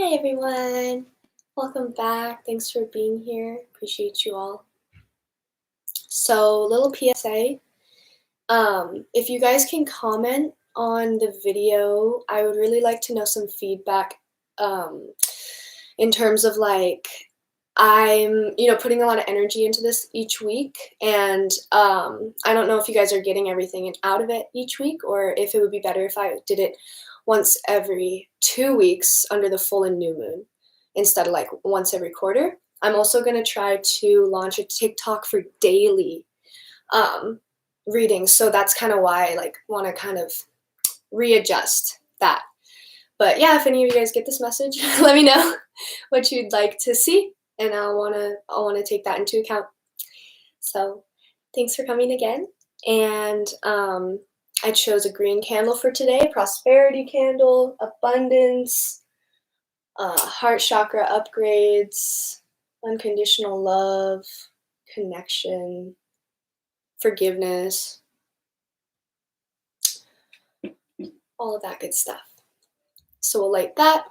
Hi everyone, welcome back. Thanks for being here. Appreciate you all. So, little PSA. If you guys can comment on the video, I would really like to know some feedback. In terms of like, I'm putting a lot of energy into this each week, and I don't know if you guys are getting everything out of it each week, or if it would be better if I did it once every 2 weeks under the full and new moon instead of like once every quarter. I'm also going to try to launch a TikTok for daily readings, so that's kind of why I like want to kind of readjust that. But yeah, if any of you guys get this message, let me know what you'd like to see, and I'll wanna take that into account. So thanks for coming again. And I chose a green candle for today, prosperity candle, abundance, heart chakra upgrades, unconditional love, connection, forgiveness, all of that good stuff. So we'll light that.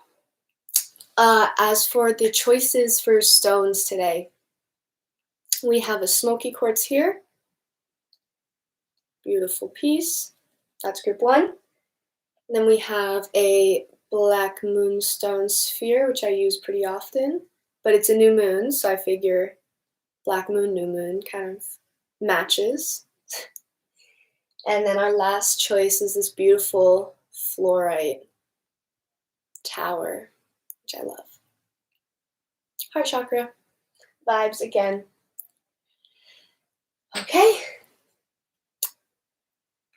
As for the choices for stones today, we have a Smokey quartz here. Beautiful piece. That's group 1. And then we have a black moonstone sphere, which I use pretty often, but it's a new moon, so I figure black moon, new moon kind of matches. And then our last choice is this beautiful fluorite tower, which I love. Heart chakra vibes again. Okay.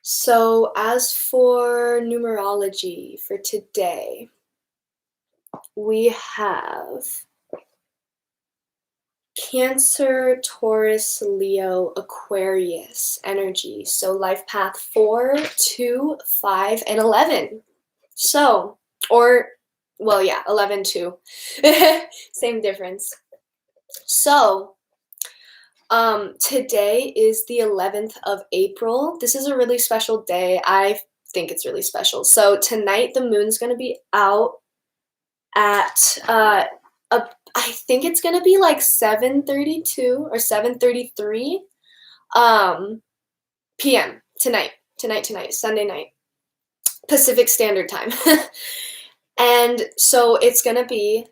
So as for numerology for today, we have Cancer, Taurus, Leo, Aquarius energy. So life path 4, 2, 5, and 11. So, 11 too. Same difference. So, today is the 11th of April. This is a really special day. I think it's really special. So tonight the moon's going to be out at I think it's going to be like 7:32 or 7:33 p.m. tonight, Sunday night, Pacific Standard Time. And so it's going to be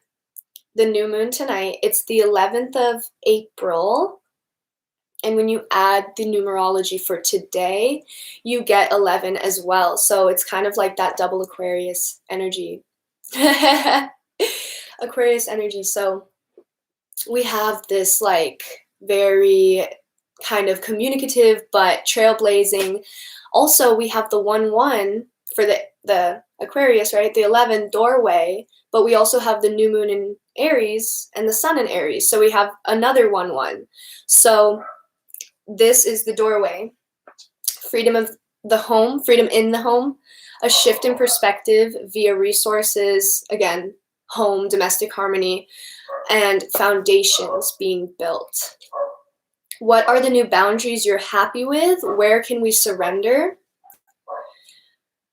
the new moon tonight. It's the 11th of April. And when you add the numerology for today, you get 11 as well. So it's kind of like that double Aquarius energy. Aquarius energy. So we have this like very kind of communicative but trailblazing. Also, we have the 1-1 for the Aquarius, right? The 11 doorway. But we also have the new moon in Aries and the sun in Aries. So we have another 1-1. So this is the doorway. Freedom of the home, freedom in the home, a shift in perspective via resources, again, home, domestic harmony, and foundations being built. What are the new boundaries you're happy with? Where can we surrender?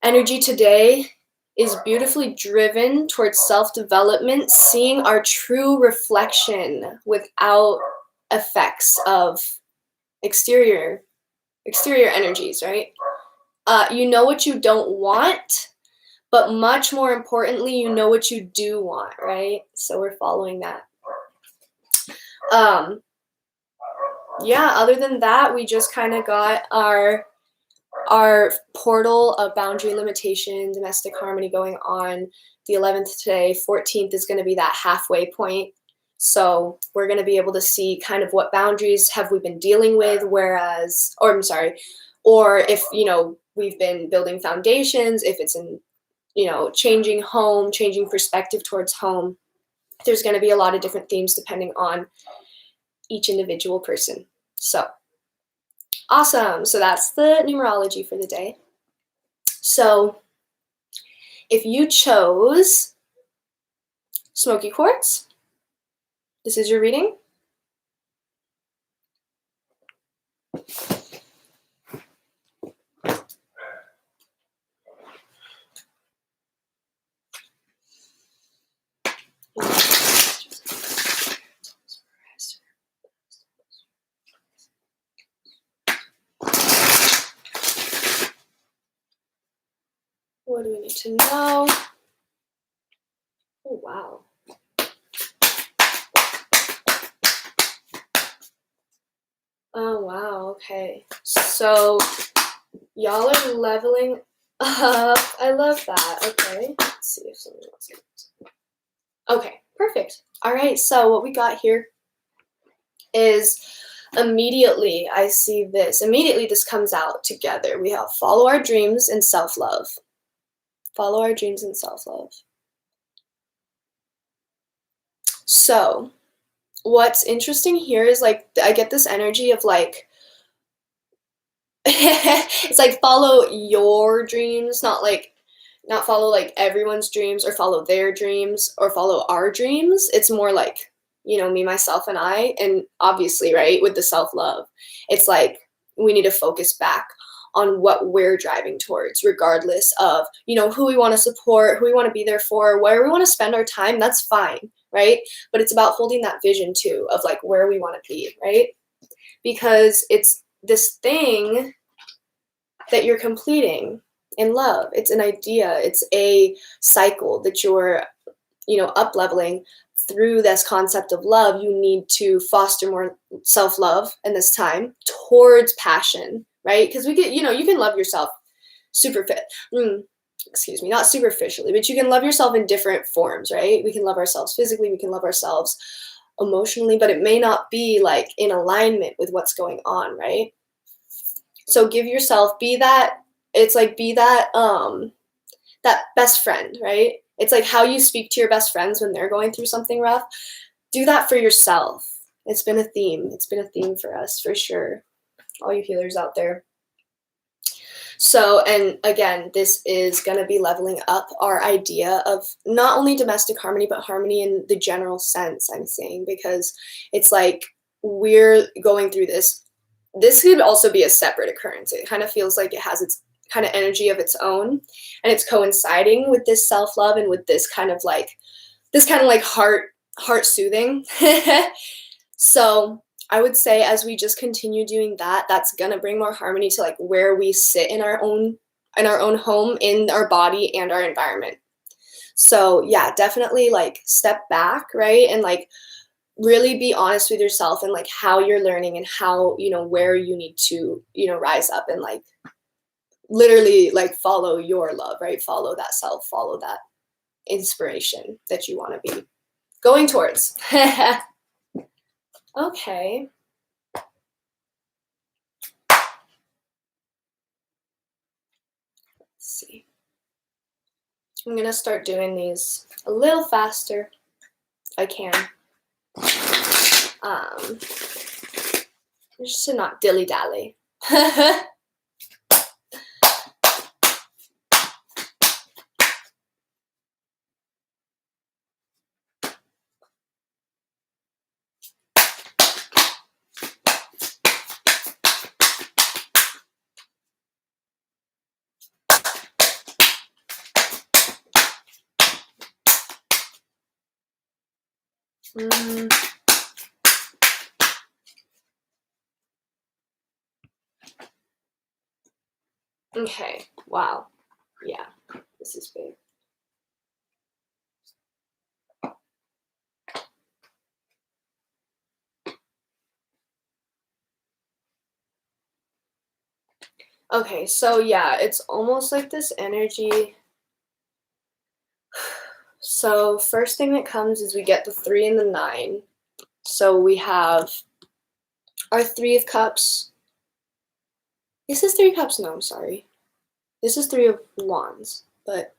Energy today is beautifully driven towards self-development, seeing our true reflection without effects of exterior energies, right? You know what you don't want, but much more importantly, you know what you do want, right? So we're following that. Yeah, other than that, we just kind of got our portal of boundary limitation, domestic harmony going on. The 11th today, 14th is going to be that halfway point. So we're going to be able to see kind of what boundaries have we been dealing with, or if, we've been building foundations, if it's in, changing home, changing perspective towards home. There's going to be a lot of different themes depending on each individual person. So awesome. So that's the numerology for the day. So if you chose Smokey quartz, this is your reading. What do we need to know? Oh, wow. Oh, wow. Okay. So y'all are leveling up. I love that. Okay. Let's see if something else comes. Okay. Perfect. All right. So what we got here is immediately I see this. Immediately this comes out together. We have follow our dreams and self-love. Follow our dreams and self-love. So what's interesting here is like I get this energy of like it's like follow your dreams, not follow like everyone's dreams or follow their dreams or follow our dreams. It's more like, you know, me, myself, and I. And obviously, right, with the self-love, it's like we need to focus back on what we're driving towards, regardless of, you know, who we want to support, who we want to be there for, where we want to spend our time. That's fine, right? But it's about holding that vision too of like where we want to be, right? Because it's this thing that you're completing in love. It's an idea. It's a cycle that you're, you know, up leveling through this concept of love. You need to foster more self-love in this time towards passion, right? Because we get, you know, you can love yourself not superficially, but you can love yourself in different forms, right? We can love ourselves physically, we can love ourselves emotionally, but it may not be like in alignment with what's going on, right? So give yourself, be that that best friend, right? It's like how you speak to your best friends when they're going through something rough. Do that for yourself. It's been a theme. It's been a theme for us, for sure. All you healers out there. So, and again, this is going to be leveling up our idea of not only domestic harmony, but harmony in the general sense, I'm saying, because it's like we're going through this. This could also be a separate occurrence. It kind of feels like it has its kind of energy of its own, and it's coinciding with this self-love and with this kind of like heart soothing. So I would say as we just continue doing that, that's gonna bring more harmony to like where we sit in our own home, in our body and our environment. So yeah, definitely like step back, right? And like really be honest with yourself and like how you're learning and how, you know, where you need to, you know, rise up and like literally like follow your love, right? Follow that self, follow that inspiration that you want to be going towards. Okay. Let's see. I'm going to start doing these a little faster if I can. Just to not dilly-dally. Okay, wow. Yeah, this is big. Okay, so yeah, it's almost like this energy. So first thing that comes is we get the 3 and the 9. So we have our 3 of Cups. Is this 3 of Cups? No, I'm sorry. This is 3 of Wands. But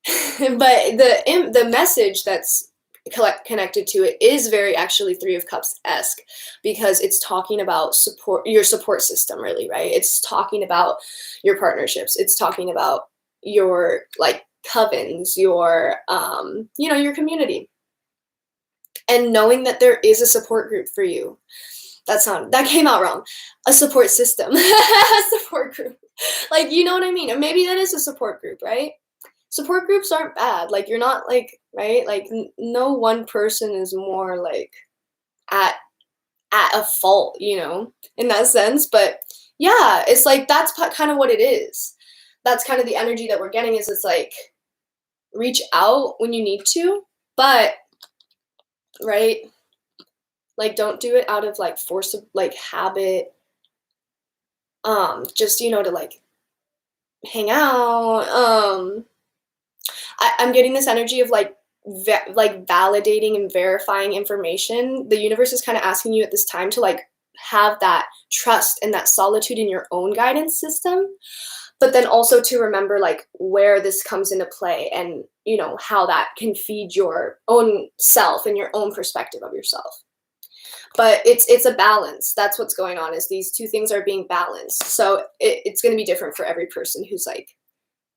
the message that's connected to it is very actually 3 of Cups-esque, because it's talking about your support system, really, right? It's talking about your partnerships. It's talking about your like covens, your you know, your community, and knowing that there is a support group for you. That came out wrong. A support system. A support group. Like, you know what I mean? Or maybe that is a support group, right? Support groups aren't bad. Like, you're not like, right? Like, no one person is more like at a fault, you know, in that sense. But yeah, it's like that's kind of what it is. that's kind of the energy that we're getting, is it's like, reach out when you need to, but, right, like, don't do it out of like force of like habit, just, you know, to like hang out. I'm getting this energy of like like validating and verifying information. The universe is kind of asking you at this time to like have that trust and that solitude in your own guidance system, but then also to remember like where this comes into play, and you know how that can feed your own self and your own perspective of yourself. But it's a balance. That's what's going on, is these two things are being balanced. So it's going to be different for every person who's like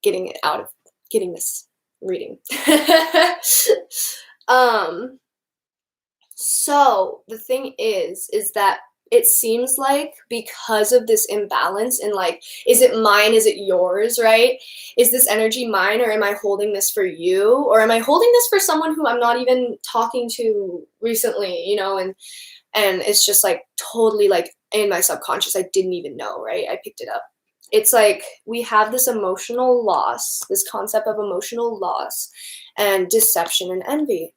getting it out of getting this reading. So the thing is that it seems like, because of this imbalance in like, is it mine, is it yours, right? Is this energy mine, or am I holding this for you, or am I holding this for someone who I'm not even talking to recently, you know? And it's just like totally like in my subconscious, I didn't even know, right? I picked it up. It's like we have this emotional loss, this concept of emotional loss and deception and envy.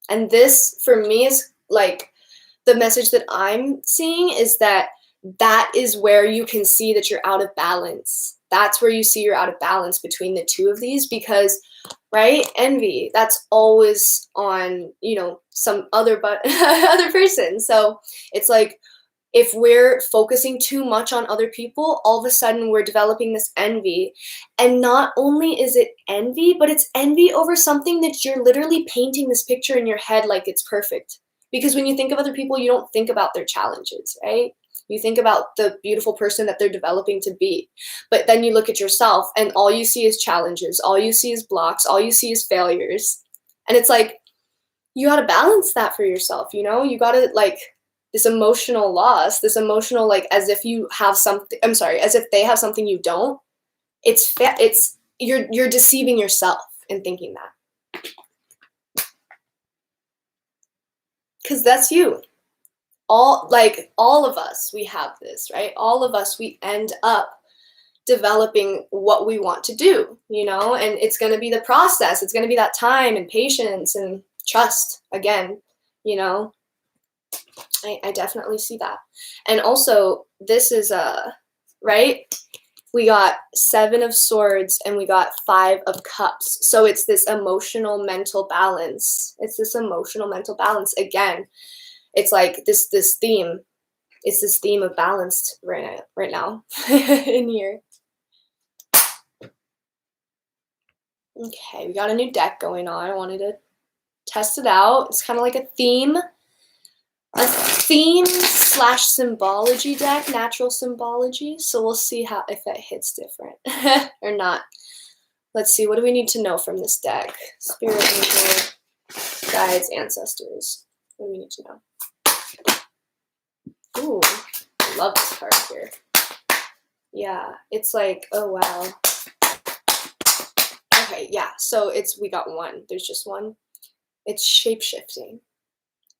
And this for me is like, the message that I'm seeing is that is where you can see that you're out of balance. That's where you see you're out of balance between the two of these, because, right, envy, that's always on, you know, some other other person. So it's like, if we're focusing too much on other people, all of a sudden we're developing this envy. And not only is it envy, but it's envy over something that you're literally painting this picture in your head like it's perfect. Because when you think of other people, you don't think about their challenges, right? You think about the beautiful person that they're developing to be. But then you look at yourself and all you see is challenges. All you see is blocks. All you see is failures. And it's like, you got to balance that for yourself, you know? You got to like, this emotional loss, this emotional, like, as if you have something, I'm sorry, as if they have something you don't. You're deceiving yourself in thinking that. Because that's you. All of us, we have this, right? All of us, we end up developing what we want to do, you know? And it's going to be the process. It's going to be that time and patience and trust again, you know? I definitely see that. And also, this is right? We got 7 of Swords and we got 5 of Cups. So it's this emotional mental balance. It's this emotional mental balance again. It's like this theme. It's this theme of balance right now in here. Okay, we got a new deck going on. I wanted to test it out. It's kind of like a theme / symbology deck, natural symbology. So we'll see if that hits different or not. Let's see, what do we need to know from this deck? Spirit, angel, guides, ancestors. What do we need to know? Ooh, I love this card here. Yeah, it's like, oh wow. Okay, yeah, so we got 1. There's just 1. It's shape-shifting.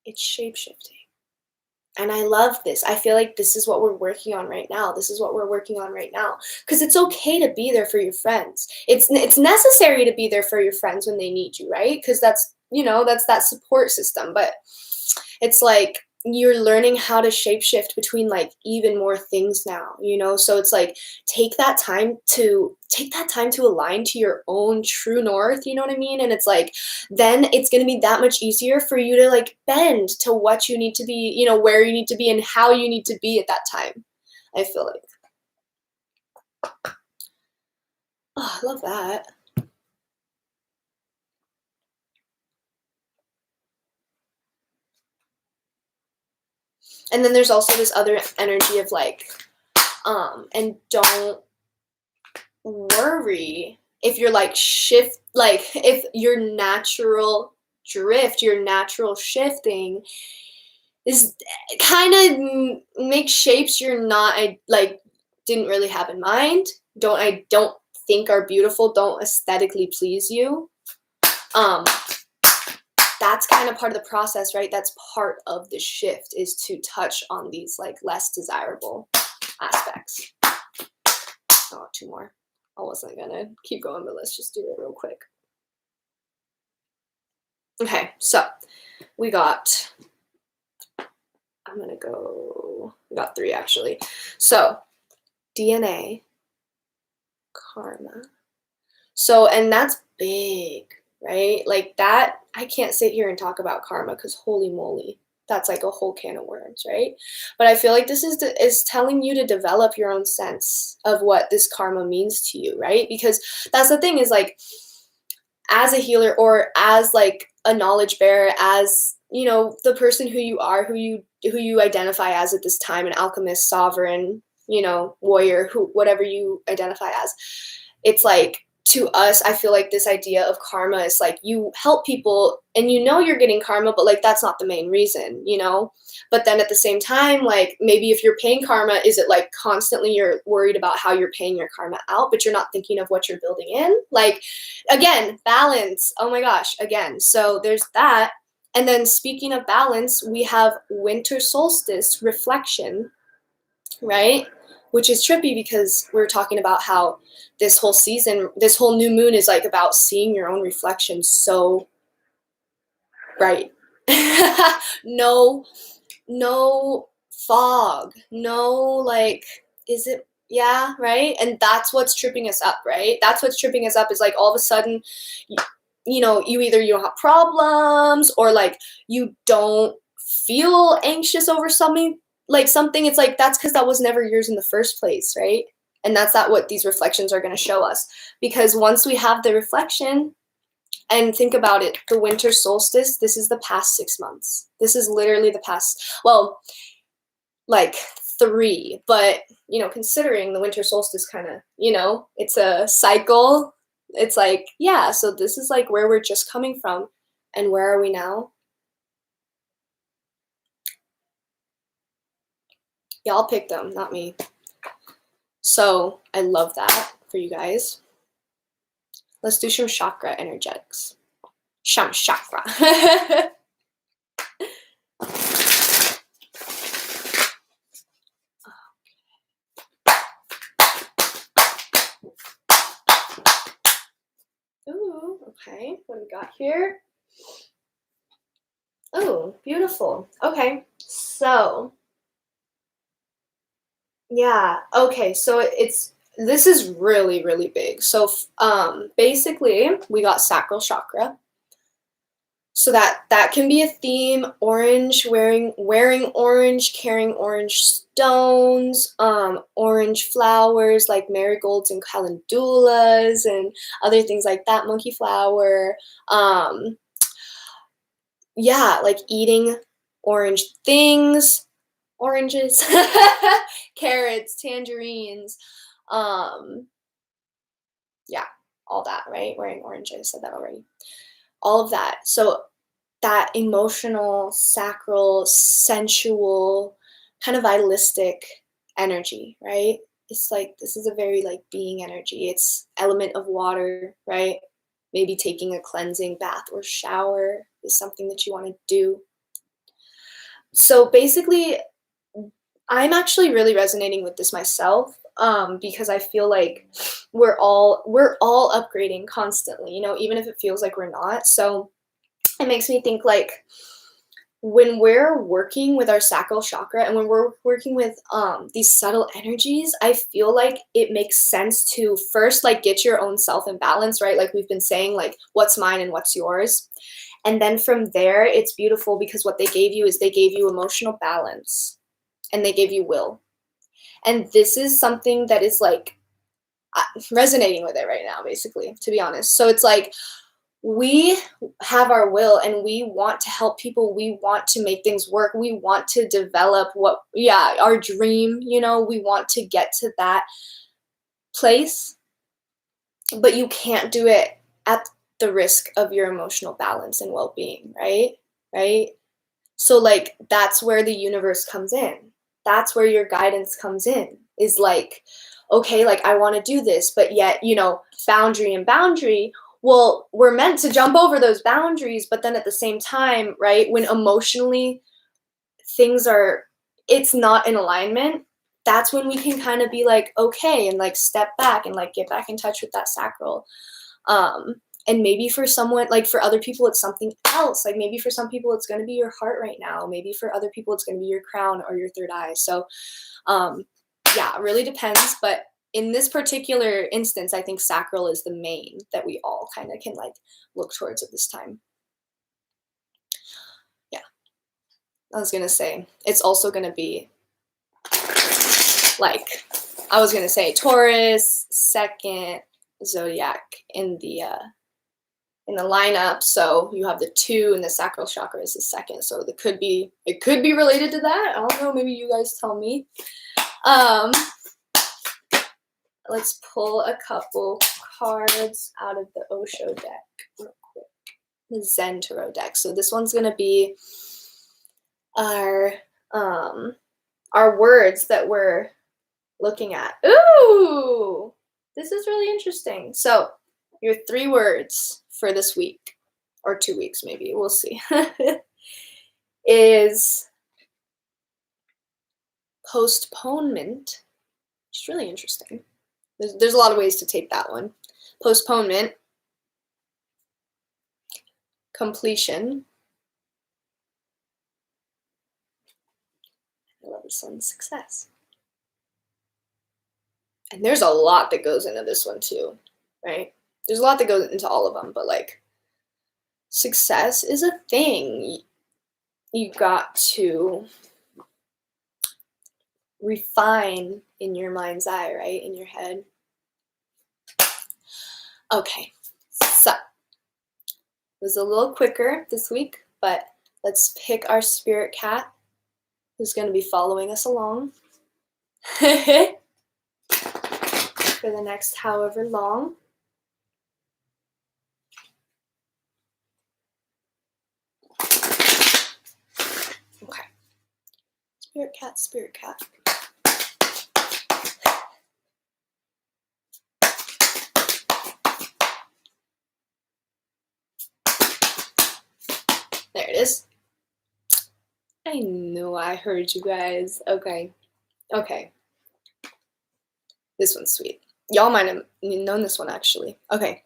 It's shape-shifting. And I love this. I feel like this is what we're working on right now. This is what we're working on right now. Because it's okay to be there for your friends. It's necessary to be there for your friends when they need you, right? Because that's, you know, that's that support system. But it's like you're learning how to shapeshift between like even more things now, you know? So it's like take that time to align to your own true north, you know what I mean? And it's like then it's going to be that much easier for you to like bend to what you need to be, you know, where you need to be and how you need to be at that time. I feel like, oh, I love that. And then there's also this other energy of like, and don't worry if you're like shift, like if your natural drift, your natural shifting is kind of make shapes you're not, like didn't really have in mind, I don't think are beautiful, don't aesthetically please you. That's kind of part of the process, right? That's part of the shift, is to touch on these like less desirable aspects. Oh, 2 more. I wasn't gonna keep going, but let's just do it real quick. Okay, so we got, we got 3 actually. So DNA, karma. So, and that's big, right? Like that, I can't sit here and talk about karma because holy moly, that's like a whole can of worms, right? But I feel like this is telling you to develop your own sense of what this karma means to you, right? Because that's the thing is like, as a healer or as like a knowledge bearer, as you know, the person who you are, who you identify as at this time, an alchemist, sovereign, you know, warrior, who whatever you identify as, it's like to us, I feel like this idea of karma is like you help people and you know you're getting karma, but like that's not the main reason, you know? But then at the same time, like maybe if you're paying karma, is it like constantly you're worried about how you're paying your karma out, but you're not thinking of what you're building in? Like, again, balance. Oh my gosh, again. So there's that. And then speaking of balance, we have winter solstice reflection, right? Which is trippy because we're talking about how this whole season, this whole new moon is like about seeing your own reflection so bright. no fog, no like, is it, yeah, right? And that's what's tripping us up, right? That's what's tripping us up is like all of a sudden, you know, you don't have problems or like you don't feel anxious over something, it's like that's because that was never yours in the first place, right? And that's not what these reflections are going to show us, because once we have the reflection, and think about it, the winter solstice, this is the past 6 months. This is literally the past, well, like 3, but you know, considering the winter solstice kind of, you know, it's a cycle. It's like, yeah, so this is like where we're just coming from. And where are we now? Y'all picked them, not me. So I love that for you guys. Let's do some chakra energetics. Chakra. Ooh, okay. What do we got here? Oh, beautiful. Okay, so yeah. Okay, so this is really, really big. So basically we got sacral chakra. So that can be a theme, orange, wearing orange, carrying orange stones, orange flowers like marigolds and calendulas and other things like that, monkey flower. Yeah, like eating orange things, oranges, carrots, tangerines, yeah, all that, right? Wearing orange, I said that already. All of that. So that emotional, sacral, sensual, kind of vitalistic energy, right? It's like this is a very like being energy. It's element of water, right? Maybe taking a cleansing bath or shower is something that you want to do. So basically, I'm actually really resonating with this myself, because I feel like we're all upgrading constantly, you know, even if it feels like we're not. So it makes me think like when we're working with our sacral chakra and when we're working with these subtle energies, I feel like it makes sense to first like get your own self in balance, right? Like we've been saying, like what's mine and what's yours. And then from there, it's beautiful because what they gave you is they gave you emotional balance and they gave you will. And this is something that is like resonating with it right now, basically, to be honest. So it's like we have our will and we want to help people. We want to make things work. We want to develop our dream, you know, we want to get to that place, but you can't do it at the risk of your emotional balance and well-being, right? Right? So like that's where the universe comes in. That's where your guidance comes in. Is like, okay, like I want to do this, but yet, you know, boundary. Well, we're meant to jump over those boundaries, but then at the same time, right, when emotionally it's not in alignment, that's when we can kind of be like, okay, and like step back and like get back in touch with that sacral. And maybe for someone, like for other people, it's something else. Like maybe for some people, it's going to be your heart right now. Maybe for other people, it's going to be your crown or your third eye. So, yeah, it really depends. But in this particular instance, I think sacral is the main that we all kind of can like look towards at this time. Yeah. I was going to say, it's also going to be like, I was going to say Taurus, second Zodiac in the lineup. So you have the 2 and the sacral chakra is the second. So it could be related to that. I don't know. Maybe you guys tell me. Let's pull a couple cards out of the Osho deck real quick. The Zen Tarot deck. So this one's gonna be our words that we're looking at. Ooh, this is really interesting. So your 3 words for this week, or 2 weeks maybe, we'll see, is postponement. It's really interesting. There's a lot of ways to take that one. Postponement, completion. I love this one, success. And there's a lot that goes into this one too, right? There's a lot that goes into all of them, but like success is a thing. You got to refine in your mind's eye, right? In your head. Okay, so it was a little quicker this week, but let's pick our spirit cat who's going to be following us along for the next however long. Okay, spirit cat, spirit cat. There it is. I knew I heard you guys. Okay. This one's sweet. Y'all might have known this one actually. Okay.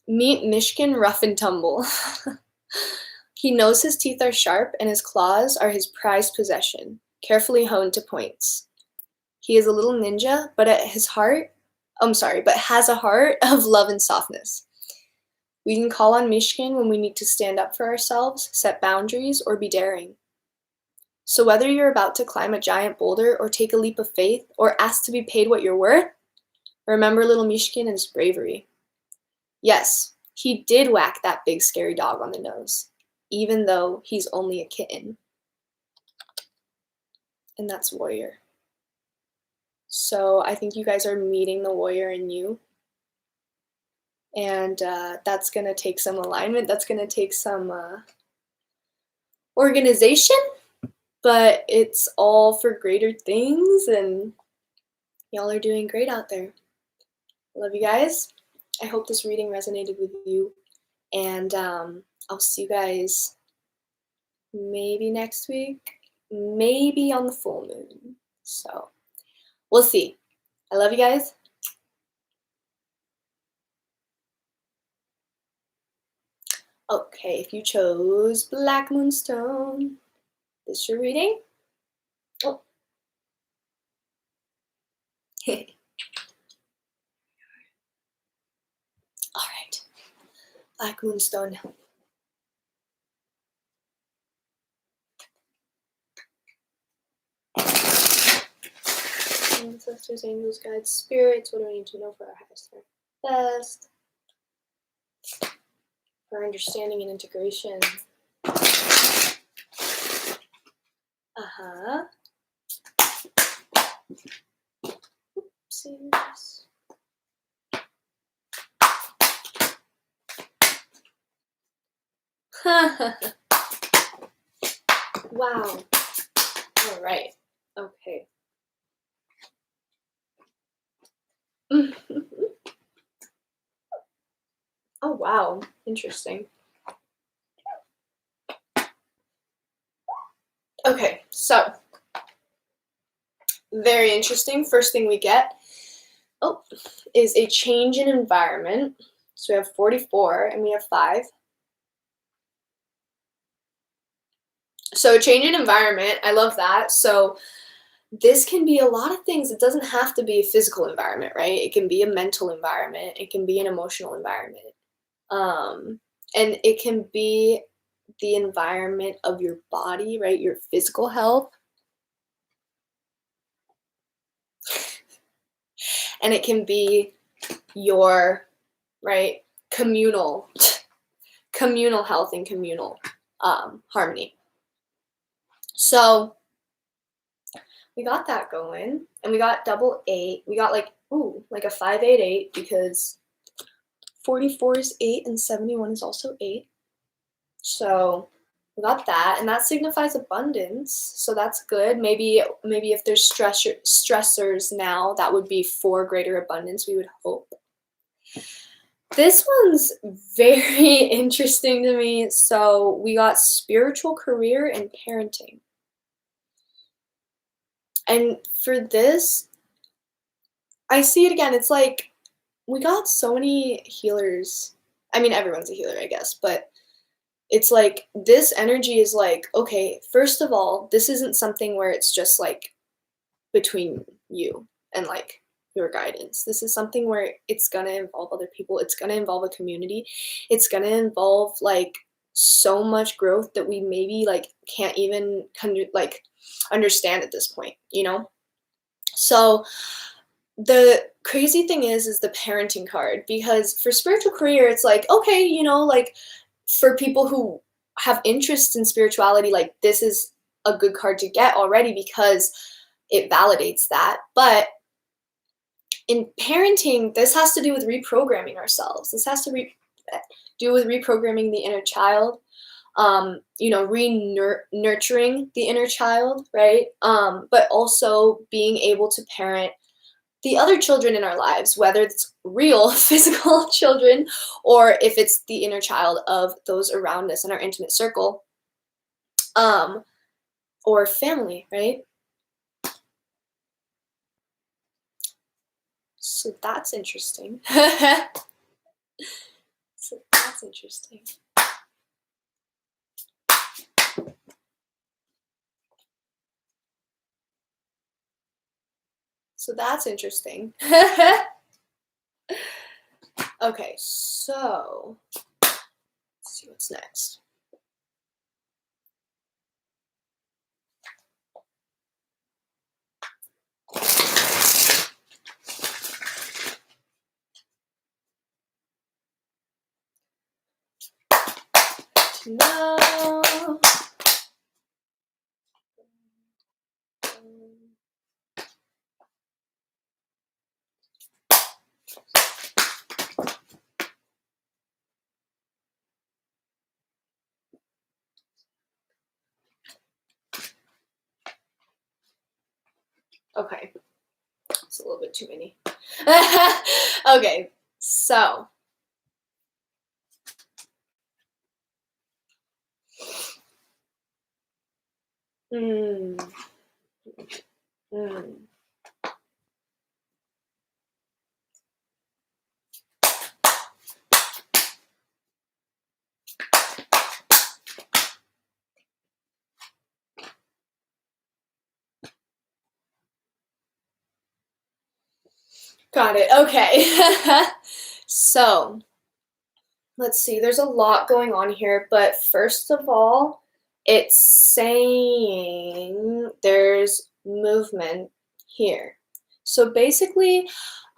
Meet Mishkin Rough and Tumble. He knows his teeth are sharp and his claws are his prized possession, carefully honed to points. He is a little ninja, but has a heart of love and softness. We can call on Mishkin when we need to stand up for ourselves, set boundaries, or be daring. So whether you're about to climb a giant boulder or take a leap of faith or ask to be paid what you're worth, remember little Mishkin and his bravery. Yes, he did whack that big scary dog on the nose, even though he's only a kitten. And that's warrior. So I think you guys are meeting the warrior in you. And that's going to take some alignment. That's going to take some organization. But it's all for greater things. And y'all are doing great out there. I love you guys. I hope this reading resonated with you. And I'll see you guys maybe next week. Maybe on the full moon. So we'll see. I love you guys. Okay, if you chose Black Moonstone, this your reading? Oh. All right, Black Moonstone. Ancestors, angels, guides, spirits, what do we need to know for our highest and best? For understanding and integration. Oopsies. Wow. All right. Okay. Oh, wow. Interesting. Okay, so very interesting. First thing we get, is a change in environment. So we have 44 and we have 5. So change in environment, I love that. So this can be a lot of things. It doesn't have to be a physical environment, right? It can be a mental environment. It can be an emotional environment. And it can be the environment of your body, right? Your physical health. And it can be your, right, communal health and communal harmony. So we got that going, and we got double 8. We got like a 588 because 44 is 8 and 71 is also 8. So we got that, and that signifies abundance. So that's good. Maybe if there's stressors now, that would be for greater abundance, we would hope. This one's very interesting to me. So we got spiritual career and parenting. And for this, I see it again. It's like we got so many healers. I mean, everyone's a healer, I guess, but it's like this energy is like, okay, first of all, this isn't something where it's just like between you and like your guidance. This is something where it's going to involve other people. It's going to involve a community. It's going to involve like so much growth that we maybe like can't even like understand at this point, you know? So the crazy thing is the parenting card, because for spiritual career, it's like, okay, you know, like for people who have interest in spirituality, like this is a good card to get already because it validates that. But in parenting, this has to do with reprogramming ourselves. This has to do with reprogramming the inner child, you know, nurturing the inner child, right? But also being able to parent the other children in our lives, whether it's real physical children or if it's the inner child of those around us in our intimate circle, or family, right? So that's interesting. So that's interesting. So that's interesting. Okay, so let's see what's next. No. Okay, it's a little bit too many. Okay, so got it. Okay. So let's see. There's a lot going on here, but first of all, it's saying there's movement here. So basically,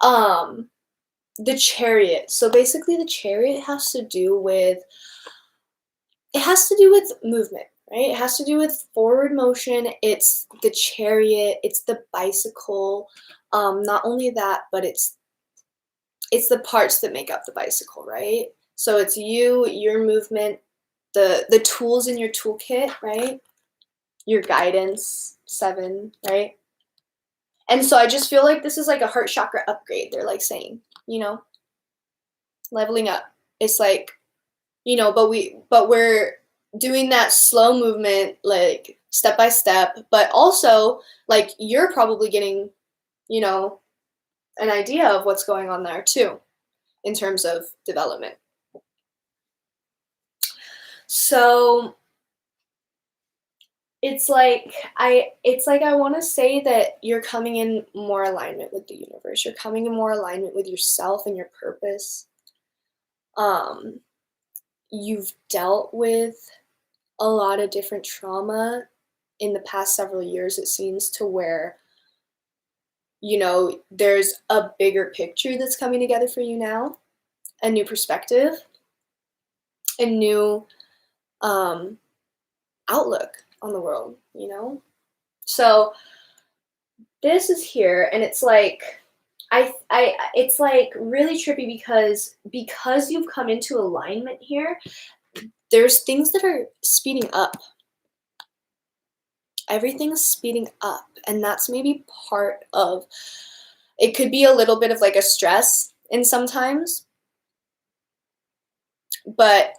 the Chariot. So basically, the Chariot has to do with movement, right? It has to do with forward motion. It's the Chariot. It's the bicycle. Not only that, but it's the parts that make up the bicycle, right? So it's you, your movement, the tools in your toolkit, right? Your guidance, 7, right? And so I just feel like this is like a heart chakra upgrade. They're like saying, you know, leveling up. It's like, you know, but we're doing that slow movement, like step by step, but also like you're probably getting, you know, an idea of what's going on there too in terms of development. So it's like I want to say that you're coming in more alignment with the universe. You're coming in more alignment with yourself and your purpose. You've dealt with a lot of different trauma in the past several years, it seems, to where, you know, there's a bigger picture that's coming together for you now, a new perspective, a new outlook on the world, you know? So this is here, and it's like, it's like really trippy because you've come into alignment here, there's things that are speeding up. Everything's speeding up, and that's maybe part of, it could be a little bit of like a stress in sometimes, but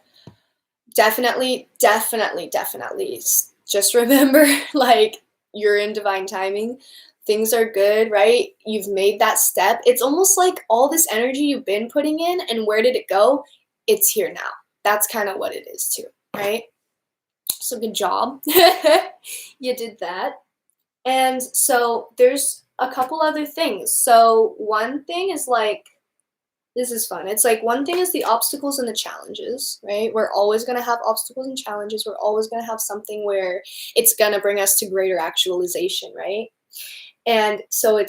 definitely just remember, like, you're in divine timing. Things are good, right? You've made that step. It's almost like all this energy you've been putting in, and where did it go? It's here now. That's kind of what it is too, right? So good job. You did that. And so there's a couple other things. So one thing is like, this is fun. It's like, one thing is the obstacles and the challenges, right? We're always going to have obstacles and challenges. We're always going to have something where it's going to bring us to greater actualization, right? And so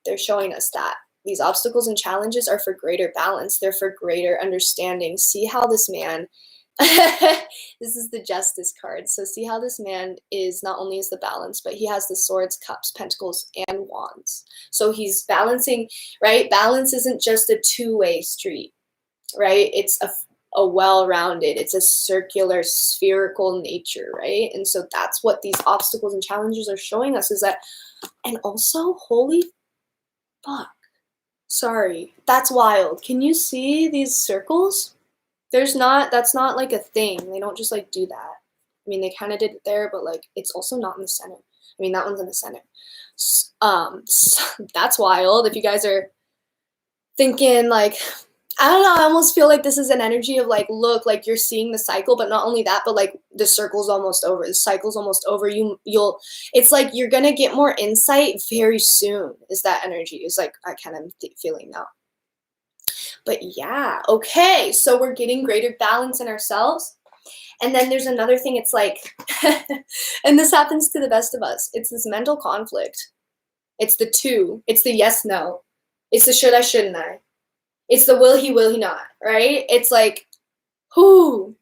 they're showing us that these obstacles and challenges are for greater balance. They're for greater understanding. See how this man, this is the Justice card. So see how this man is, not only is the balance, but he has the swords, cups, pentacles, and wands. So he's balancing, right? Balance isn't just a two-way street, right? It's a well-rounded, it's a circular, spherical nature, right? And so that's what these obstacles and challenges are showing us, is that, and also, holy fuck, sorry, that's wild. Can you see these circles? That's not like a thing. They don't just like do that. I mean, they kind of did it there, but like, it's also not in the center. I mean, that one's in the center. So that's wild. If you guys are thinking like, I don't know, I almost feel like this is an energy of like, look, like you're seeing the cycle, but not only that, but like the circle's almost over. The cycle's almost over. It's like you're gonna get more insight very soon. Is that energy? Is like I kind of feeling now. But yeah, okay, so we're getting greater balance in ourselves. And then there's another thing, it's like, and this happens to the best of us, it's this mental conflict. It's the two, it's the yes, no. It's the should I, shouldn't I. It's the will he not, right? It's like, whoo,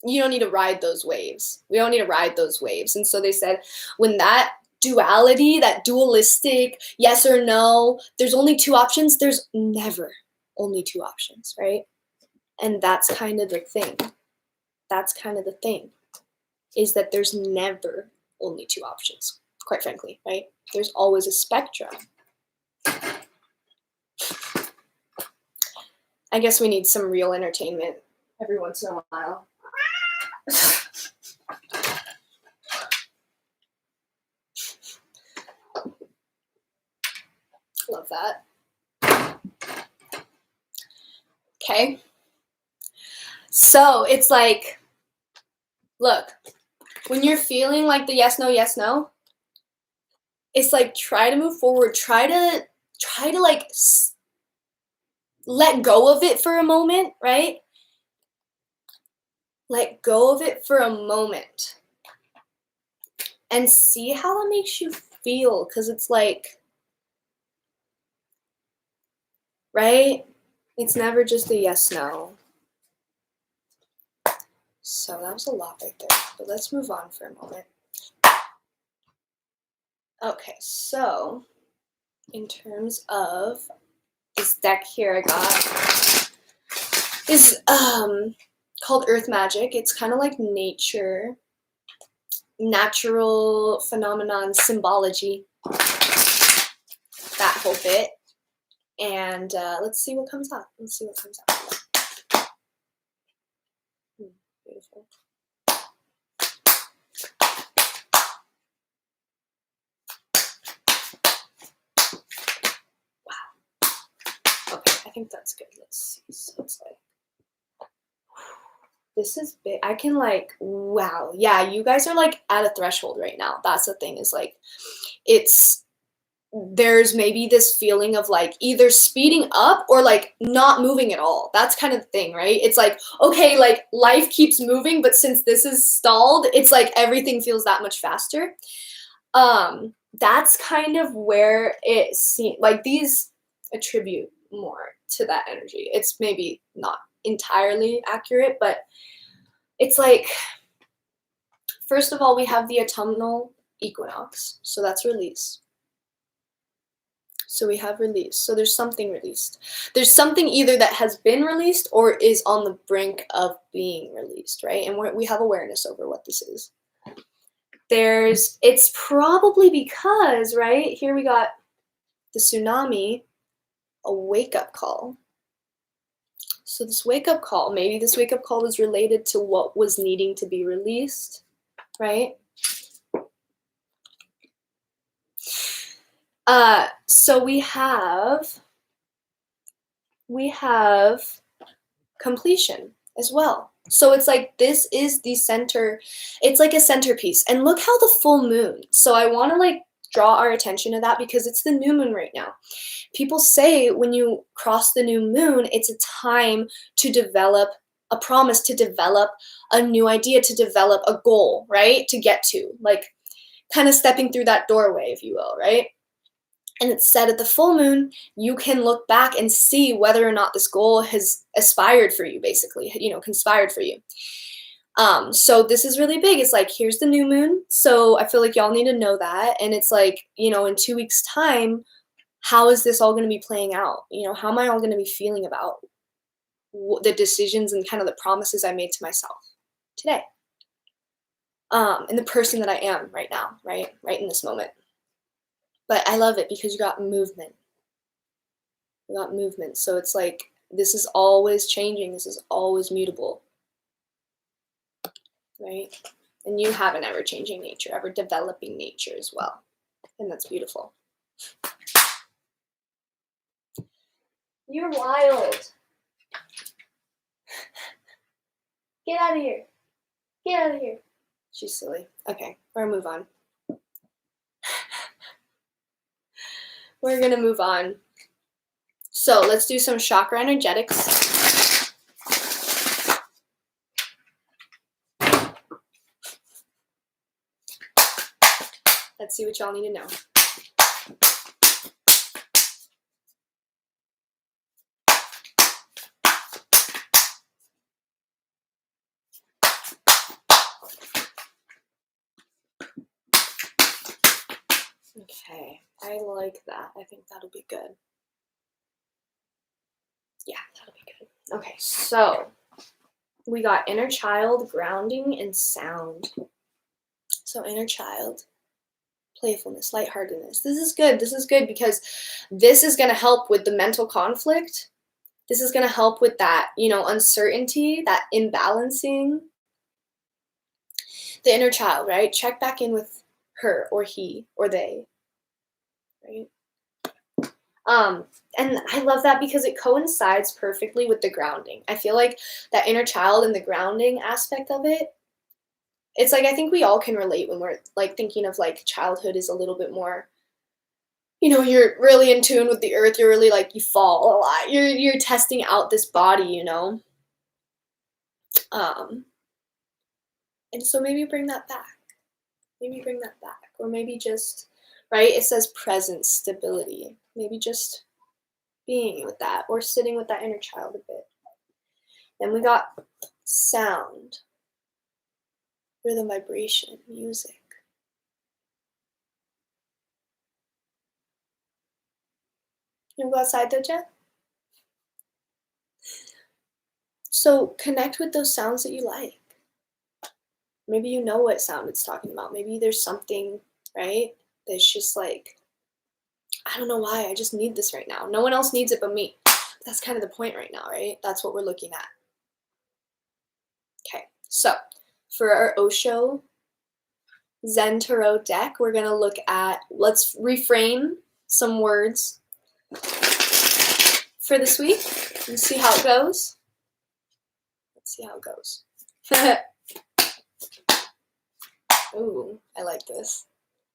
you don't need to ride those waves. We don't need to ride those waves. And so they said, when that duality, that dualistic yes or no, there's only two options, there's never only two options, right? And that's kind of the thing. That's kind of the thing, is that there's never only two options, quite frankly, right? There's always a spectrum. I guess we need some real entertainment every once in a while. Love that. Okay. So it's like, look, when you're feeling like the yes, no, it's like, try to move forward. Try to like let go of it for a moment, right? Let go of it for a moment and see how that makes you feel. Because it's like, right? It's never just a yes, no. So that was a lot right there. But let's move on for a moment. Okay, so in terms of this deck here I got is called Earth Magic. It's kind of like nature, natural phenomenon, symbology, that whole bit. And let's see what comes out. Beautiful. think that's good. Let's see. So it's like, this is big. I can like, wow. Yeah, you guys are like at a threshold right now. That's the thing, is like, there's maybe this feeling of like either speeding up or like not moving at all. That's kind of the thing, right? It's like, okay, like life keeps moving, but since this is stalled, it's like everything feels that much faster. That's kind of where it seems like these attribute more to that energy. It's maybe not entirely accurate, but it's like, first of all, we have the autumnal equinox, so that's release. So we have release. So there's something released. There's something either that has been released or is on the brink of being released, right? And we have awareness over what this is. It's probably because, right, here we got the tsunami, a wake-up call. So this wake-up call, maybe this wake-up call is related to what was needing to be released, right? So we have completion as well. So it's like, this is the center. It's like a centerpiece. And look how the full moon. So I want to like draw our attention to that because it's the new moon right now. People say when you cross the new moon, it's a time to develop a promise, to develop a new idea, to develop a goal, right? To get to, like, kind of stepping through that doorway, if you will, right? And it's said at the full moon, you can look back and see whether or not this goal has aspired for you, basically, conspired for you. So this is really big. It's like, here's the new moon. So I feel like y'all need to know that. And it's like, in 2 weeks' time, how is this all going to be playing out? How am I all going to be feeling about the decisions and kind of the promises I made to myself today? And the person that I am right now, right in this moment. But I love it because you got movement. You got movement. So it's like, this is always changing. This is always mutable. Right? And you have an ever-changing nature, ever-developing nature as well. And that's beautiful. You're wild. Get out of here. Get out of here. She's silly. Okay, we're gonna move on. We're gonna move on. So let's do some chakra energetics. Let's see what y'all need to know. Okay, I like that. I think that'll be good. Yeah, that'll be good. Okay, so we got inner child, grounding, and sound. So inner child, playfulness, lightheartedness. This is good. This is good because this is going to help with the mental conflict. This is going to help with that, uncertainty, that imbalancing. The inner child, right? Check back in with her or he or they, right? And I love that because it coincides perfectly with the grounding. I feel like that inner child and the grounding aspect of it, it's like, I think we all can relate when we're like thinking of like childhood is a little bit more, you're really in tune with the earth. You're really like, you fall a lot. You're testing out this body, and so maybe bring that back. Or maybe just, right? It says presence, stability. Maybe just being with that or sitting with that inner child a bit. Then we got sound, rhythm, vibration, music. You wanna go outside though, Jen? So connect with those sounds that you like. Maybe you know what sound it's talking about. Maybe there's something, right, that's just like, I don't know why, I just need this right now. No one else needs it but me. That's kind of the point right now, right? That's what we're looking at. Okay, so for our Osho Zen Tarot deck, we're going to look at, let's reframe some words for this week. Let's see how it goes. Let's see how it goes. Ooh, I like this.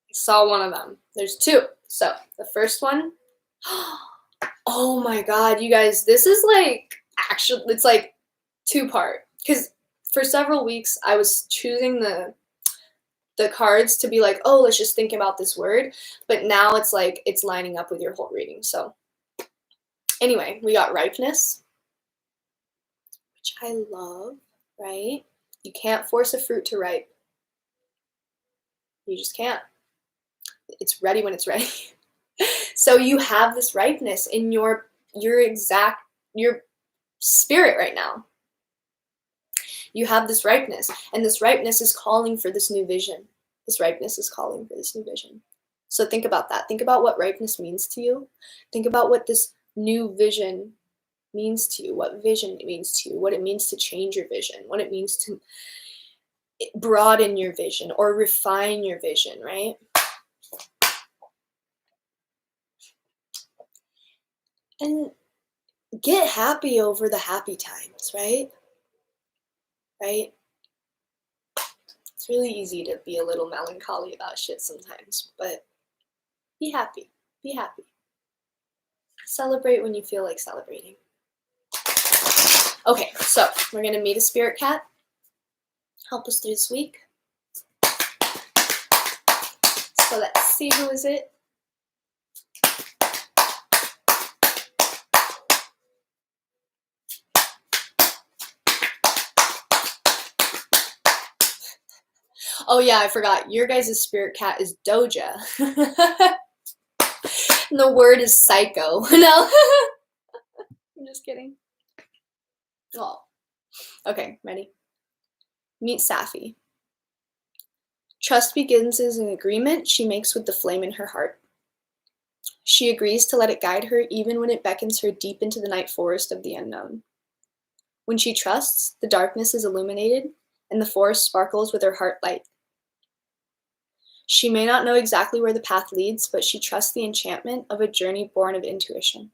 I saw one of them. There's two. So the first one. Oh my god, you guys, this is like actually, it's like two-part. Because for several weeks I was choosing the cards to be like, oh, let's just think about this word. But now it's like it's lining up with your whole reading. So anyway, we got ripeness, which I love, right? You can't force a fruit to ripe. You just can't. It's ready when it's ready. So you have this ripeness in your spirit right now. You have this ripeness, and this ripeness is calling for this new vision. This ripeness is calling for this new vision. So think about that. Think about what ripeness means to you. Think about what this new vision means to you, what vision it means to you, what it means to change your vision, what it means to broaden your vision or refine your vision, right? And get happy over the happy times, right? Right? It's really easy to be a little melancholy about shit sometimes, but be happy. Be happy. Celebrate when you feel like celebrating. Okay, so we're going to meet a spirit cat. Help us through this week. So let's see, who is it? Oh yeah, I forgot. Your guys' spirit cat is Doja. And the word is psycho. No. I'm just kidding. Oh. Okay, ready? Meet Safi. Trust begins as an agreement she makes with the flame in her heart. She agrees to let it guide her even when it beckons her deep into the night forest of the unknown. When she trusts, the darkness is illuminated and the forest sparkles with her heart light. She may not know exactly where the path leads, but she trusts the enchantment of a journey born of intuition.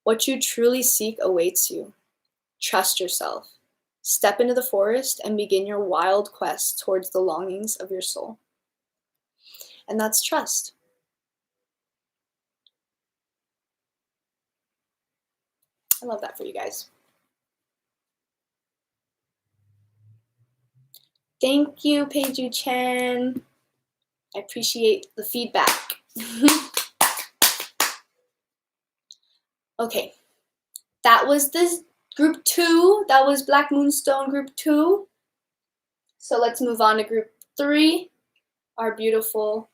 What you truly seek awaits you. Trust yourself. Step into the forest and begin your wild quest towards the longings of your soul. And that's trust. I love that for you guys. Thank you, Peiju Chen. I appreciate the feedback. Okay, that was this group 2. That was Black Moonstone group 2. So let's move on to group 3, our beautiful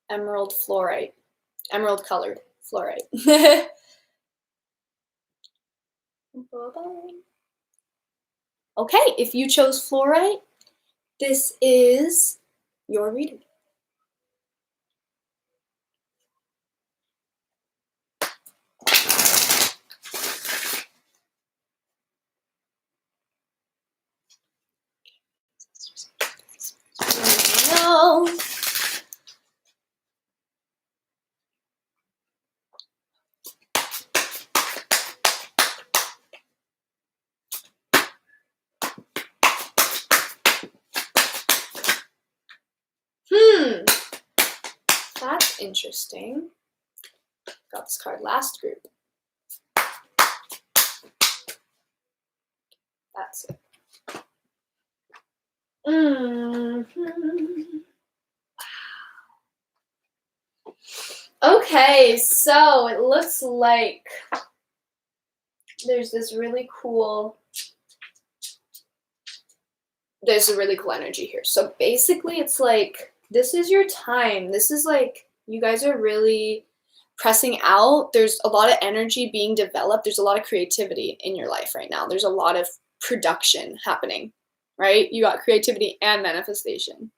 emerald fluorite, emerald colored fluorite. Okay, if you chose fluorite, this is your reading. No. That's interesting. Got this card last group. That's it. Okay, so it looks like there's a really cool energy here. So basically it's like, this is your time. This is like, you guys are really pressing out. There's a lot of energy being developed. There's a lot of creativity in your life right now. There's a lot of production happening, right? You got creativity and manifestation.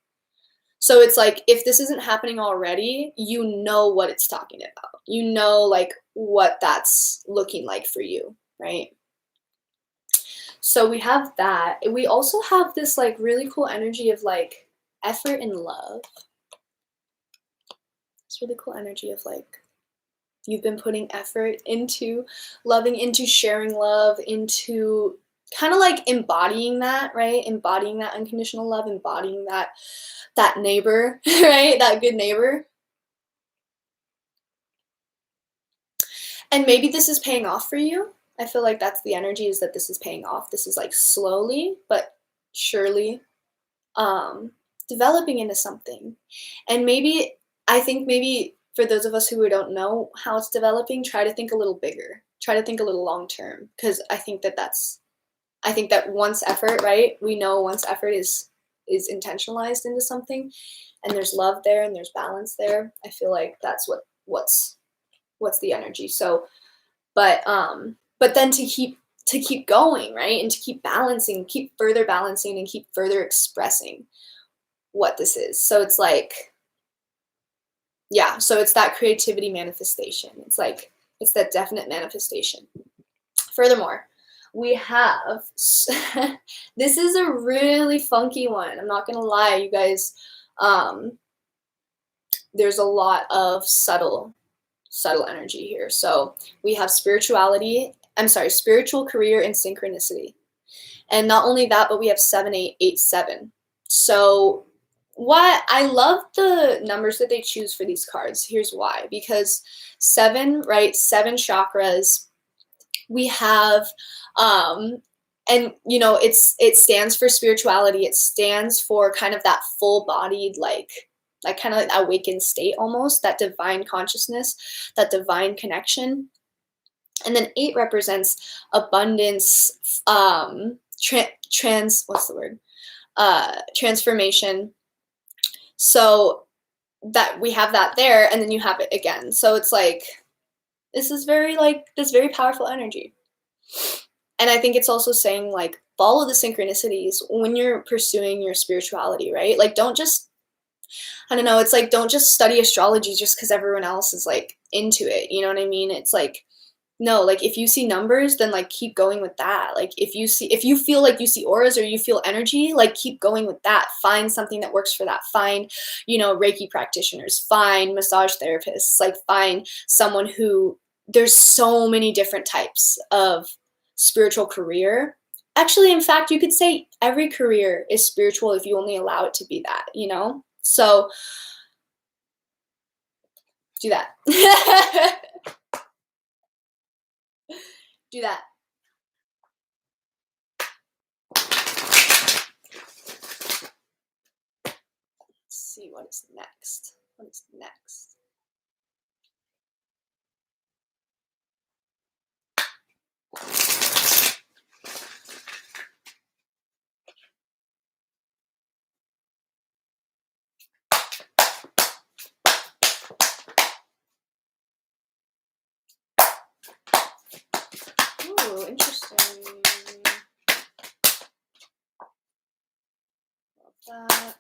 So it's like, if this isn't happening already, you know what it's talking about. You know, like, what that's looking like for you, right? So we have that. We also have this like really cool energy of like effort and love. This really cool energy of like You've been putting effort into loving, into sharing love, into kind of like embodying that, right? Embodying that unconditional love, embodying that neighbor, right? That good neighbor. And maybe this is paying off for you. I feel like that's the energy, is that this is paying off. This is like slowly but surely developing into something. And maybe, I think maybe for those of us who don't know how it's developing, try to think a little bigger. Try to think a little long term, because I think that once effort, right? We know once effort is intentionalized into something, and there's love there and there's balance there. I feel like that's what's the energy. So, but then to keep going, right? And to keep balancing, keep further balancing, and keep further expressing what this is. So it's like, yeah, so it's that creativity manifestation. It's like, it's that definite manifestation. Furthermore, we have, this is a really funky one. I'm not going to lie, you guys. There's a lot of subtle energy here. So we have spiritual career and synchronicity. And not only that, but we have 7887. So what I love the numbers that they choose for these cards. Here's why. Because 7, right? 7 chakras. We have and you know, it stands for spirituality. It stands for kind of that full-bodied, like kind of like that awakened state, almost that divine consciousness, that divine connection. And then 8 represents abundance, transformation. So that we have that there, and then you have it again. So it's like, this is very powerful energy. And I think it's also saying, like, follow the synchronicities when you're pursuing your spirituality, right? Like, don't just, I don't know, it's like, don't just study astrology just because everyone else is like into it. You know what I mean? It's like, no, like, if you see numbers, then like keep going with that. Like, if you feel like you see auras or you feel energy, like keep going with that. Find something that works for that. Find, you know, Reiki practitioners, find massage therapists, like find someone who, there's so many different types of spiritual career. Actually, in fact, you could say every career is spiritual if you only allow it to be that, you know? So do that. Do that. Let's see what is next. What is next? Ooh, interesting. Love that.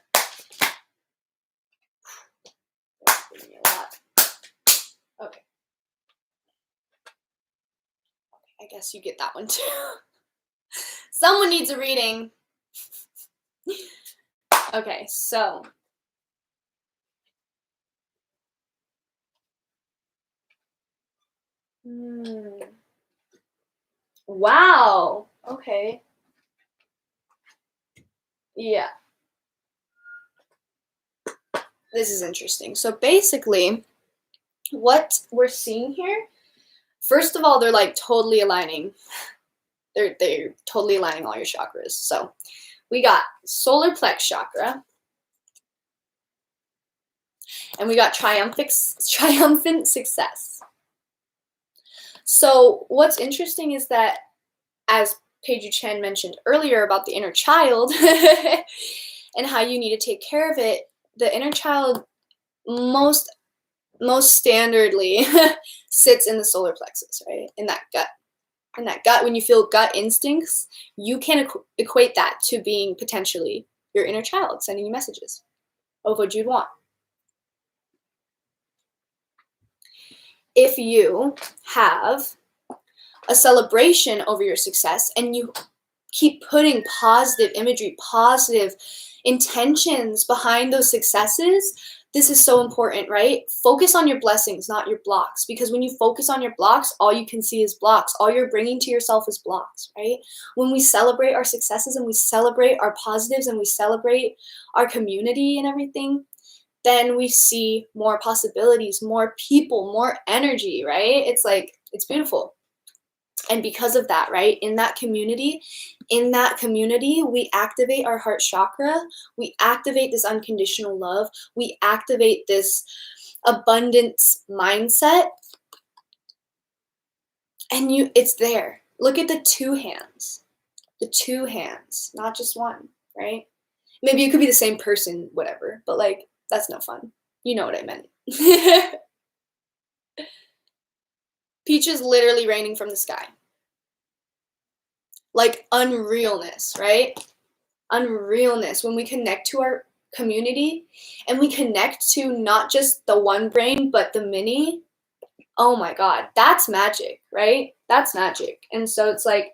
That's giving me a lot. Okay. I guess you get that one too. Someone needs a reading. Okay, so. Wow. Okay. Yeah. This is interesting. So basically, what we're seeing here, first of all, they're like totally aligning. They're totally aligning all your chakras. So we got solar plex chakra, and we got triumphant success. So what's interesting is that, as Peju Chen mentioned earlier about the inner child and how you need to take care of it, the inner child most standardly sits in the solar plexus, right? In that gut. In that gut, when you feel gut instincts, you can equate that to being potentially your inner child sending you messages of what you'd want. If you have a celebration over your success and you keep putting positive imagery, positive intentions behind those successes, This is so important, right? Focus on your blessings, not your blocks. Because when you focus on your blocks, all you can see is blocks. All you're bringing to yourself is blocks, right? When we celebrate our successes and we celebrate our positives and we celebrate our community and everything, then we see more possibilities, more people, more energy, right? It's like, it's beautiful. And because of that, right, in that community, we activate our heart chakra, we activate this unconditional love, we activate this abundance mindset, and it's there. Look at the two hands, not just one, right? Maybe it could be the same person, whatever, but like, that's no fun. You know what I meant. Peaches literally raining from the sky. Like unrealness, right? Unrealness. When we connect to our community and we connect to not just the one brain, but the many, oh my God, that's magic, right? That's magic. And so it's like,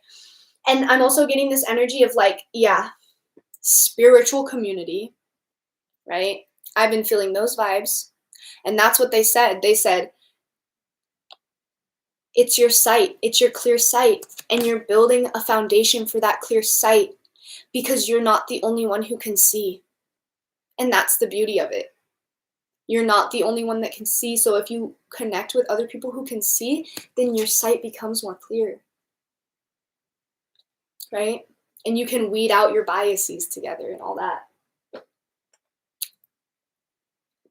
and I'm also getting this energy of like, yeah, spiritual community, right? I've been feeling those vibes. And that's what they said. They said, it's your sight, it's your clear sight, and you're building a foundation for that clear sight because you're not the only one who can see. And that's the beauty of it. You're not the only one that can see. So if you connect with other people who can see, then your sight becomes more clear, right? And you can weed out your biases together and all that.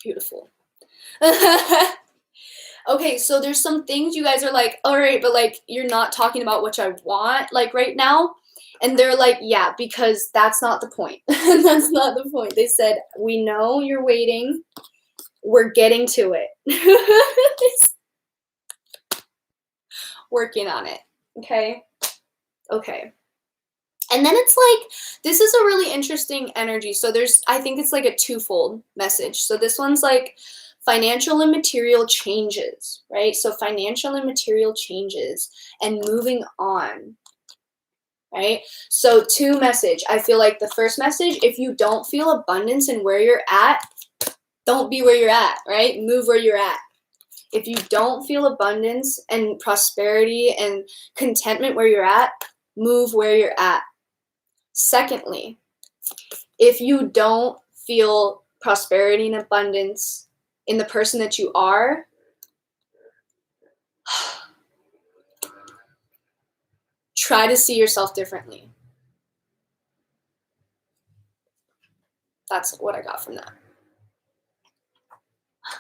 Beautiful. Okay, so there's some things you guys are like, all right, but like, you're not talking about what I want, like right now. And they're like, yeah, because that's not the point. That's not the point. They said, we know you're waiting. We're getting to it. Working on it. Okay. Okay. And then it's like, this is a really interesting energy. So I think it's like a twofold message. So this one's like, financial and material changes, right? So financial and material changes and moving on, right? So two message. I feel like the first message, if you don't feel abundance in where you're at, don't be where you're at, right? Move where you're at. If you don't feel abundance and prosperity and contentment where you're at, move where you're at. Secondly, if you don't feel prosperity and abundance in the person that you are, try to see yourself differently. That's what I got from that.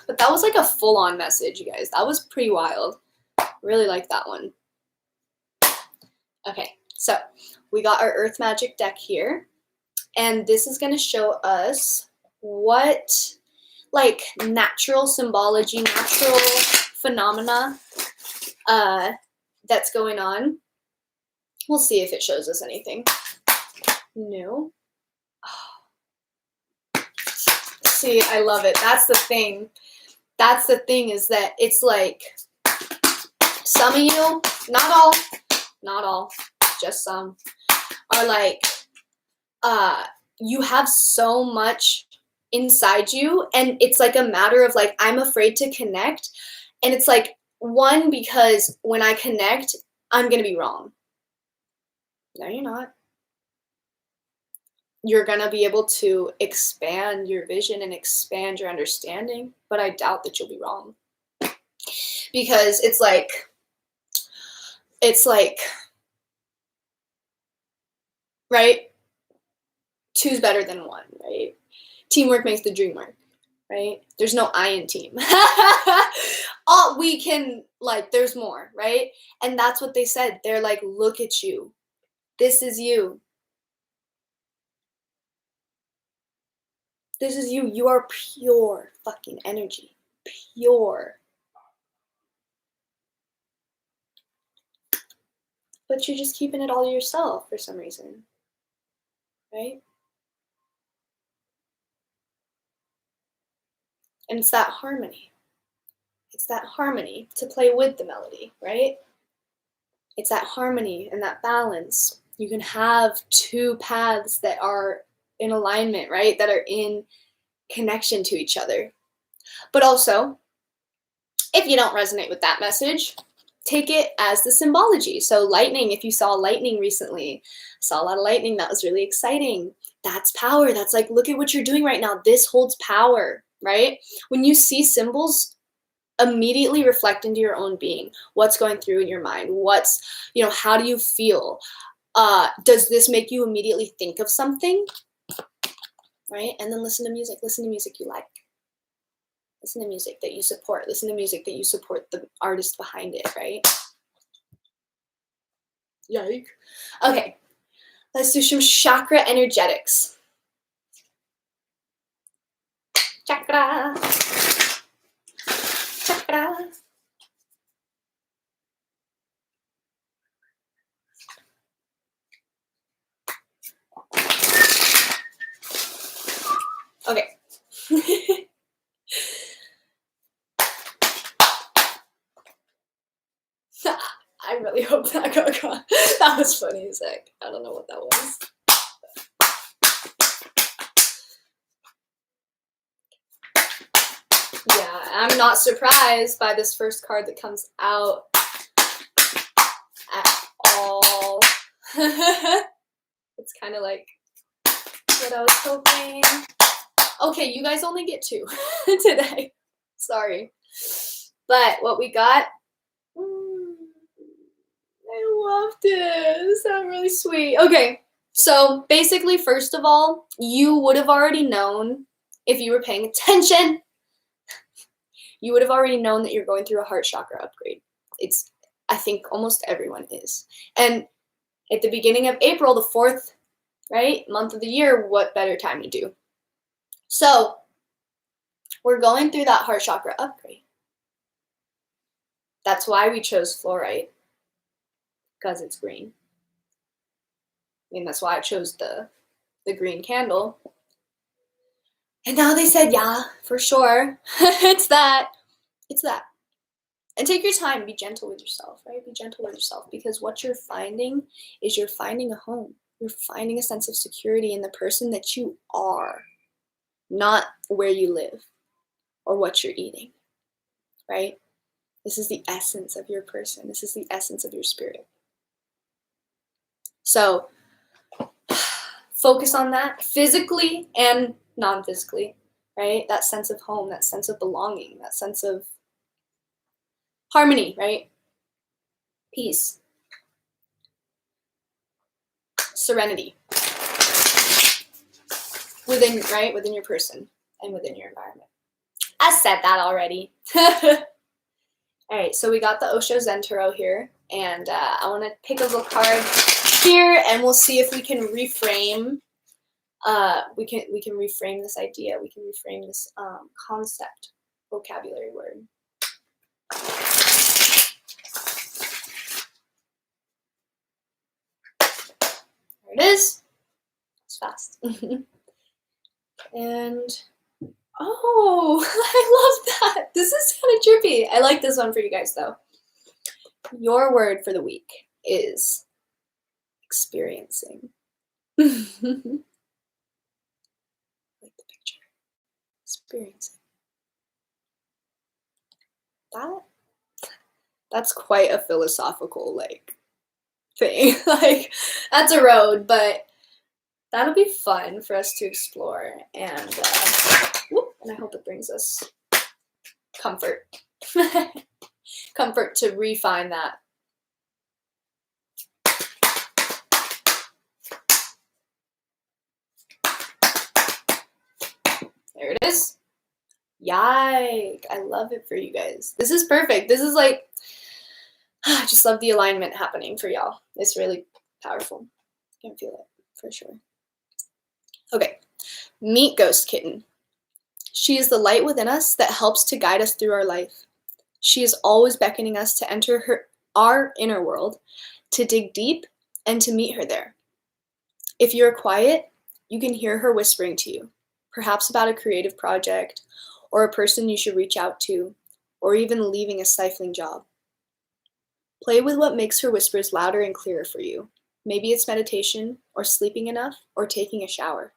But that was like a full-on message, you guys. That was pretty wild. Really like that one. Okay, so we got our Earth Magic deck here. And this is going to show us what, like, natural symbology, natural phenomena that's going on. We'll see if it shows us anything. No. Oh. See, I love it. That's the thing. That's the thing, is that it's like some of you, not all, just some, are like, you have so much inside you, and it's like a matter of like, I'm afraid to connect. And it's like, one, because when I connect, I'm going to be wrong. No, you're not. You're going to be able to expand your vision and expand your understanding, but I doubt that you'll be wrong. Because it's like, right? Two's better than one, right? Teamwork makes the dream work, right? There's no I in team. All we can, like, there's more, right? And that's what they said. They're like, look at you. This is you. This is you. You are pure fucking energy. Pure. But you're just keeping it all to yourself for some reason, right? And it's that harmony. It's that harmony to play with the melody, right? It's that harmony and that balance. You can have two paths that are in alignment, right? That are in connection to each other. But also, if you don't resonate with that message, take it as the symbology. So lightning, if you saw lightning recently, saw a lot of lightning, that was really exciting. That's power. That's like, look at what you're doing right now. This holds power, right? When you see symbols, immediately reflect into your own being. What's going through in your mind? How do you feel? Does this make you immediately think of something? Right? And then listen to music you like. Listen to music that you support. Listen to music that you support the artist behind it, right? Yike. Okay, let's do some chakra energetics. Chakra. Chakra. Okay. I really hope that got gone. That was funny as heck. I don't know what that was. Yeah, I'm not surprised by this first card that comes out at all. It's kind of like what I was hoping. Okay, you guys only get 2 today. Sorry. But what we got, I love this. That's really sweet. Okay, so basically, first of all, you would have already known, if you were paying attention, you would have already known that you're going through a heart chakra upgrade. I think almost everyone is. And at the beginning of April, the 4th, right, month of the year, what better time to do? So we're going through that heart chakra upgrade. That's why we chose fluorite, because it's green. I mean, that's why I chose the green candle. And now they said, yeah, for sure. It's that. And take your time. Be gentle with yourself, right? Be gentle with yourself, because what you're finding is you're finding a home. You're finding a sense of security in the person that you are, not where you live or what you're eating, right? This is the essence of your person. This is the essence of your spirit. So focus on that physically and non-physically, right? That sense of home, that sense of belonging, that sense of harmony, right? Peace. Serenity. Within your person and within your environment. I said that already. All right, so we got the Osho Zen Tarot here, and I want to pick a little card here, and we'll see if we can reframe. We can reframe this idea. We can reframe this concept, vocabulary word. There it is. It's fast. And oh, I love that. This is kind of trippy. I like this one for you guys though. Your word for the week is experiencing. Like the picture. Experiencing. That's quite a philosophical thing. That's a road, but that'll be fun for us to explore, and I hope it brings us comfort. Comfort to refine that. There it is. Yike. I love it for you guys. This is perfect. This is I just love the alignment happening for y'all. It's really powerful. I can feel it for sure. Okay. Meet Ghost Kitten. She is the light within us that helps to guide us through our life. She is always beckoning us to enter our inner world, to dig deep, and to meet her there. If you're quiet, you can hear her whispering to you, perhaps about a creative project, or a person you should reach out to, or even leaving a stifling job. Play with what makes her whispers louder and clearer for you. Maybe it's meditation, or sleeping enough, or taking a shower.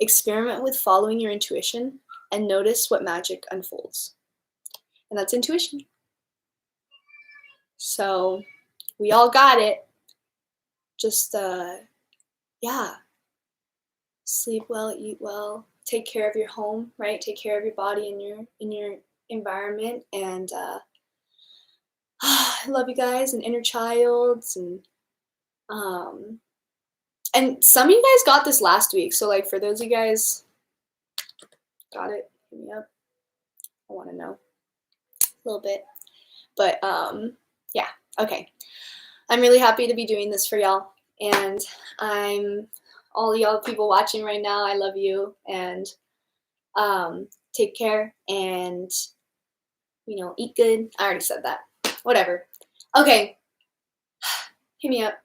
Experiment with following your intuition and notice what magic unfolds. And that's intuition. So we all got it. Just, yeah, sleep well, eat well, take care of your home, right? Take care of your body and your environment. And I love you guys, and inner childs, and some of you guys got this last week. So like for those of you guys got it, hit me up. I want to know a little bit. But yeah, okay. I'm really happy to be doing this for y'all. And all y'all people watching right now, I love you. And take care and, eat good. I already said that. Whatever. Okay. Hit me up.